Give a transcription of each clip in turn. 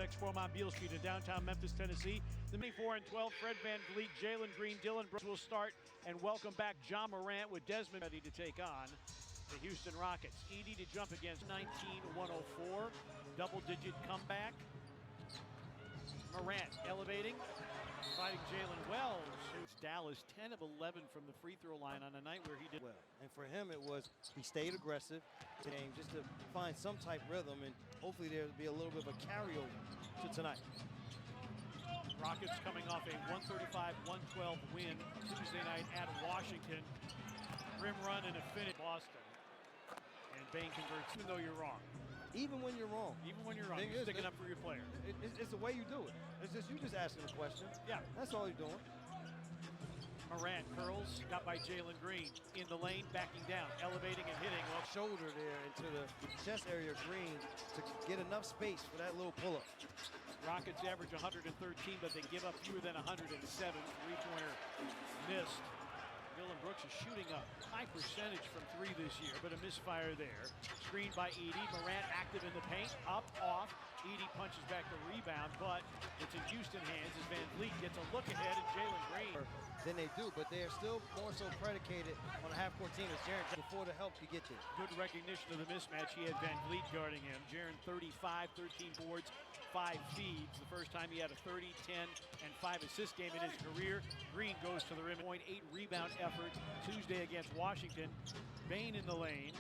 Complex, 4 on Beale Street in downtown Memphis, Tennessee. The 24-12, Fred VanVleet, Jalen Green, Dillon Brooks will start, and welcome back Ja Morant with Desmond ready to take on the Houston Rockets. Edey to jump against 19-104, double-digit comeback. Morant elevating, fighting Jalen Wells. Shoots Dallas 10 of 11 from the free throw line on a night where he did well. And for him, it was he stayed aggressive today just to find some type of rhythm, and hopefully there'll be a little bit of a carryover to tonight. Rockets coming off a 135-112 win Tuesday night at Washington. Rim run and a finish Boston. And Bane converts, even though you're wrong. Even when you're wrong. Even when you're wrong, you're sticking up for your player. It's the way you do it. It's just you just asking a question. Yeah. That's all you're doing. Morant curls, got by Jalen Green. In the lane, backing down, elevating and hitting. Well, shoulder there into the chest area of Green to get enough space for that little pull-up. Rockets average 113, but they give up fewer than 107. Three-pointer missed. Dillon Brooks is shooting a high percentage from three this year, but a misfire there. Screened by Edey. Morant active in the paint. Up, off. Edey punches back the rebound, but it's in Houston hands as VanVleet gets a look ahead and Jalen Green. Than they do, but they are still more so predicated on a half-court team as Jaren before the help you get there. Good recognition of the mismatch. He had VanVleet guarding him. Jaren 35, 13 boards, 5 feeds. The first time he had a 30, 10, and 5 assist game in his career. Green goes to the rim. 0.8 rebound effort Tuesday against Washington. Bane in the lane.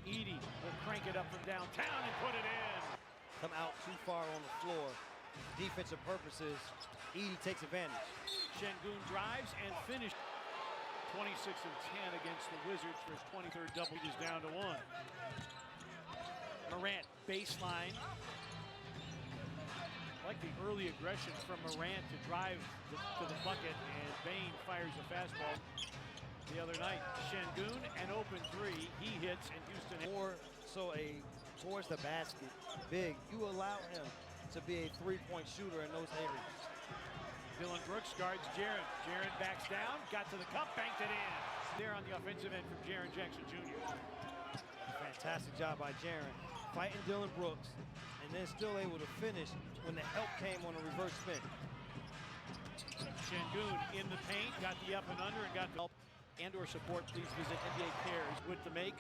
Edey will crank it up from downtown and put it in. Come out too far on the floor. Defensive purposes, Edey takes advantage. Şengün drives and finishes. 26 of 10 against the Wizards for his 23rd double. Is down to 1. Morant baseline. I like the early aggression from Morant to drive to the bucket, and Bane fires a fastball. The other night, Şengün, an open three. He hits, and Houston. More so towards the basket, big. You allow him to be a three-point shooter in those areas. Dillon Brooks guards Jaren. Jaren backs down, got to the cup, banked it in. There on the offensive end from Jaren Jackson Jr. Fantastic job by Jaren, fighting Dillon Brooks, and then still able to finish when the help came on a reverse spin. Şengün in the paint, got the up and under, and got the help and/or support. Please visit NBA Cares with the make.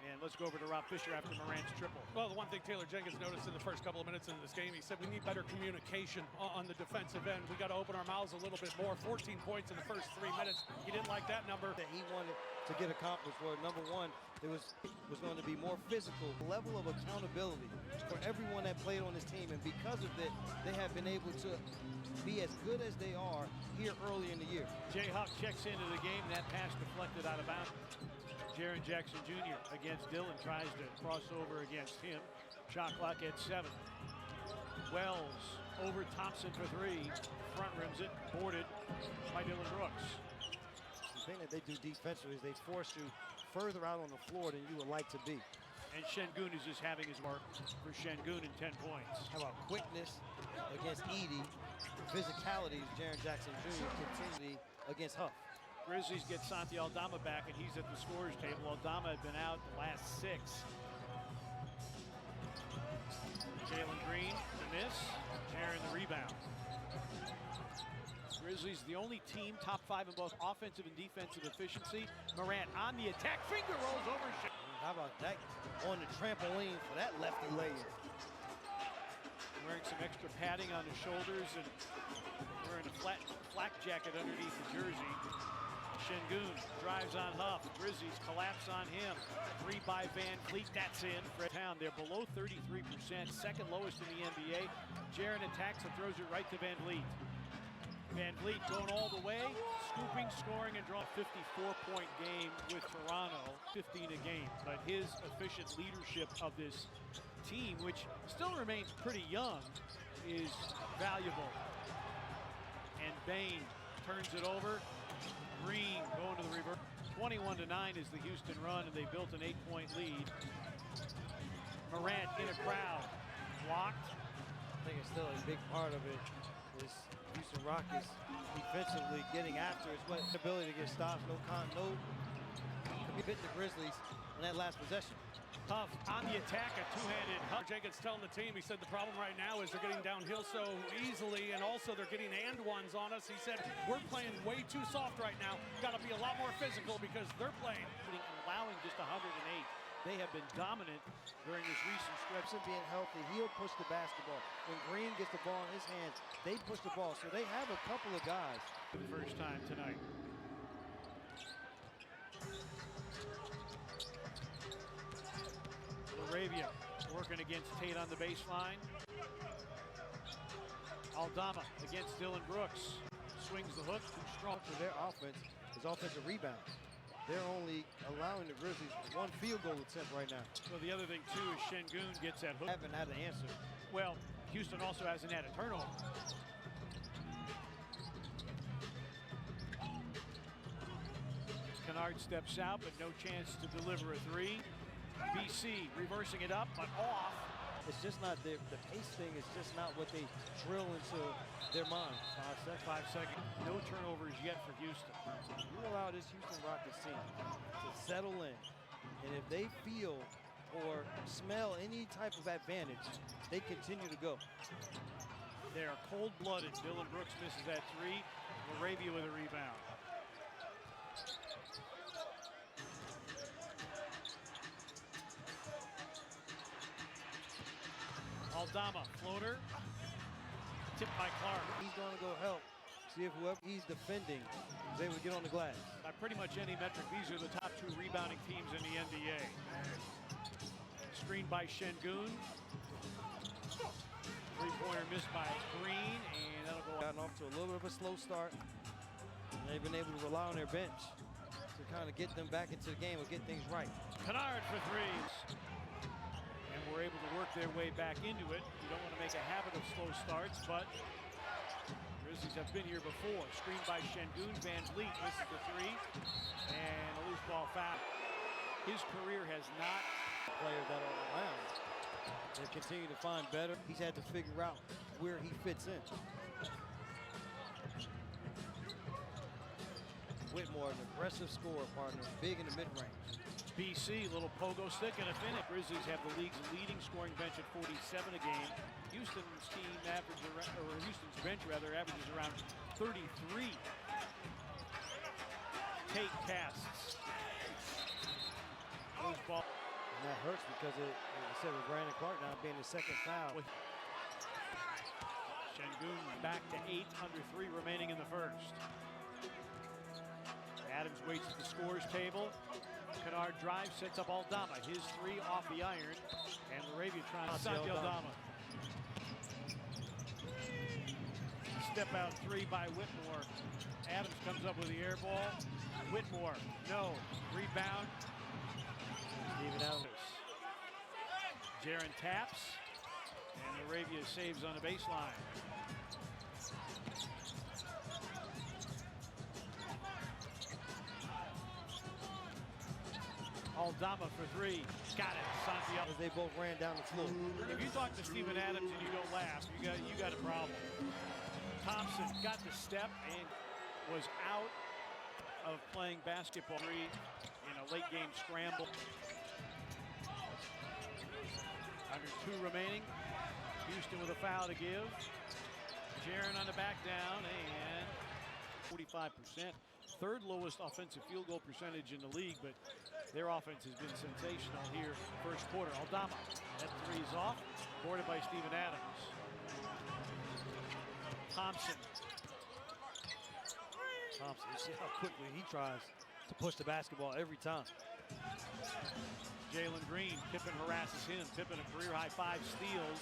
And let's go over to Rob Fisher after Morant's triple. Well, the one thing Taylor Jenkins noticed in the first couple of minutes of this game, he said we need better communication on the defensive end. We got to open our mouths a little bit more. 14 points in the first 3 minutes. He didn't like that number. That he wanted to get accomplished were, number one, it was going to be more physical, level of accountability for everyone that played on this team. And because of that, they have been able to be as good as they are here early in the year. Jay Huck checks into the game. That pass deflected out of bounds. Jaren Jackson Jr. against Dillon, tries to cross over against him. Shot clock at 7. Wells over Thompson for 3. Front rims it, boarded by Dillon Brooks. The thing that they do defensively is they force you further out on the floor than you would like to be. And Şengün is just having his mark for Şengün in 10 points. How about quickness against Edey? Physicality is Jaren Jackson Jr. continually against Huff. Grizzlies get Santi Aldama back, and he's at the scorer's table. Aldama had been out the last 6. Jalen Green, the miss. Jaren the rebound. Grizzlies, the only team top 5 in both offensive and defensive efficiency. Morant on the attack, finger rolls over. How about that on the trampoline for that lefty layup? Wearing some extra padding on his shoulders and wearing a flak jacket underneath the jersey. Şengün drives on Huff. Grizzlies collapse on him. 3 by VanVleet. That's in. Fred Town, they're below 33%, second lowest in the NBA. Jaren attacks and throws it right to VanVleet. VanVleet going all the way, scooping, scoring, and drawing. 54-point game with Toronto, 15 a game. But his efficient leadership of this team, which still remains pretty young, is valuable. And Bane turns it over. Green going to the reverse. 21-9 is the Houston run, and they built an 8-point lead. Morant in a crowd, blocked. I think it's still a big part of it is Houston Rockets defensively getting after it, but the ability to get stops, no bit the Grizzlies on that last possession. Huff on the attack, a two-handed Huff. Jenkins telling the team, he said the problem right now is they're getting downhill so easily, and also they're getting and ones on us. He said, we're playing way too soft right now. Got to be a lot more physical because they're playing. Allowing just 108. They have been dominant during this recent stretch. Him being healthy, he'll push the basketball. When Green gets the ball in his hands, they push the ball. So they have a couple of guys. For the first time tonight. Laravia working against Tate on the baseline. Aldama against Dylan Brooks. Swings the hook, too strong. For their offense is offensive rebounds. They're only allowing the Grizzlies one field goal attempt right now. So the other thing, too, is Şengün gets that hook. Haven't had an answer. Well, Houston also hasn't had a turnover. Kennard steps out, but no chance to deliver a three. BC reversing it up, but off. It's just not the pace thing is just not what they drill into their mind. 5 seconds. No turnovers yet for Houston. You allow this Houston Rockets team to settle in, and if they feel or smell any type of advantage, they continue to go. They are cold-blooded. Dylan Brooks misses that three. Laravia with a rebound. Aldama, floater, tipped by Clark. He's going to go help. See if whoever he's defending is able to get on the glass. By pretty much any metric, these are the top two rebounding teams in the NBA. Screened by Şengün. Three-pointer missed by Green, and that'll go. Gotten off to a little bit of a slow start. And they've been able to rely on their bench to kind of get them back into the game or get things right. Kennard for threes. And we're able to work their way back into it. You don't want to make a habit of slow starts, but Grizzlies have been here before. Screened by Şengün. Van Vliet misses the three. And a loose ball foul. His career has not. Players that are around. They continue to find better. He's had to figure out where he fits in. Whitmore, an aggressive scorer partner, big in the mid-range. BC, little pogo stick and a finish. Grizzlies have the league's leading scoring bench at 47 a game. Houston's Houston's bench averages around 33. Tate casts. Those ball. And that hurts because it, like I said, with Brandon Clark now being the second foul. Şengün back to 8 under 3 remaining in the first. Adams waits at the scores table. Kennard drives, sets up Aldama. His three off the iron. And Laravia trying to stop Aldama. Step out three by Whitmore. Adams comes up with the air ball. Whitmore, no. Rebound. Even out. Jaren taps. And Laravia saves on the baseline. Aldama for three. Got it. Santiago. As they both ran down the floor. If you talk to Steven Adams and you don't laugh, you got a problem. Thompson got the step and was out of playing basketball in a late game scramble. Under 2 remaining. Houston with a foul to give. Jaren on the back down and 45%. Third lowest offensive field goal percentage in the league, but their offense has been sensational here first quarter. Aldama, that three's off, boarded by Steven Adams. Thompson. You see how quickly he tries to push the basketball every time. Jalen Green, Pippen harasses him. Pippen a career-high 5 steals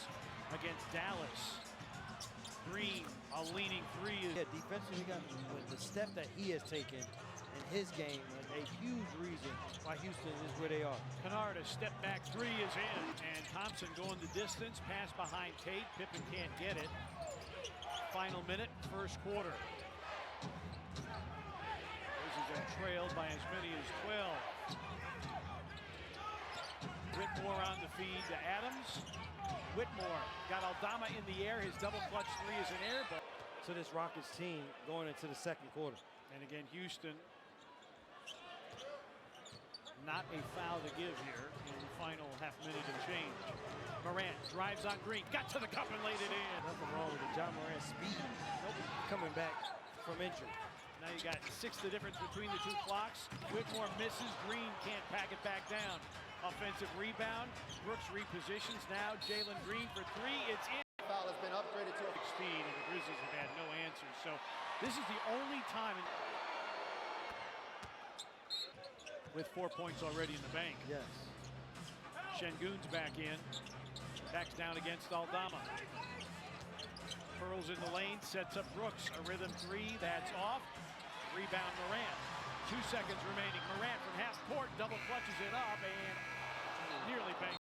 against Dallas. Green, a leaning three. Yeah, defensively, got the step that he has taken in his game is a huge reason why Houston is where they are. Kennard, a step back three is in. And Thompson going the distance, pass behind Tate. Pippen can't get it. Final minute, first quarter. Grizzlies are trailed by as many as 12. Whitmore on the feed to Adams. Whitmore got Aldama in the air. His double clutch three is an air ball. To this Rockets team going into the second quarter. And again, Houston Not a foul to give here in the final half minute and change. Morant drives on Green, got to the cup and laid it in. Nothing wrong with the John Morant speed. Coming back from injury. Now you got 6 the difference between the two clocks. Whitmore misses, Green can't pack it back down. Offensive rebound, Brooks repositions now. Jalen Green for 3, it's in. Foul has been upgraded to 16, and the Grizzlies have had no answers. So this is the only time with 4 points already in the bank. Yes. Şengün's back in. Backs down against Aldama. Pearls in the lane, sets up Brooks. A rhythm 3, that's off. Rebound Morant. 2 seconds remaining. Morant from half court, double clutches it up and nearly bangs.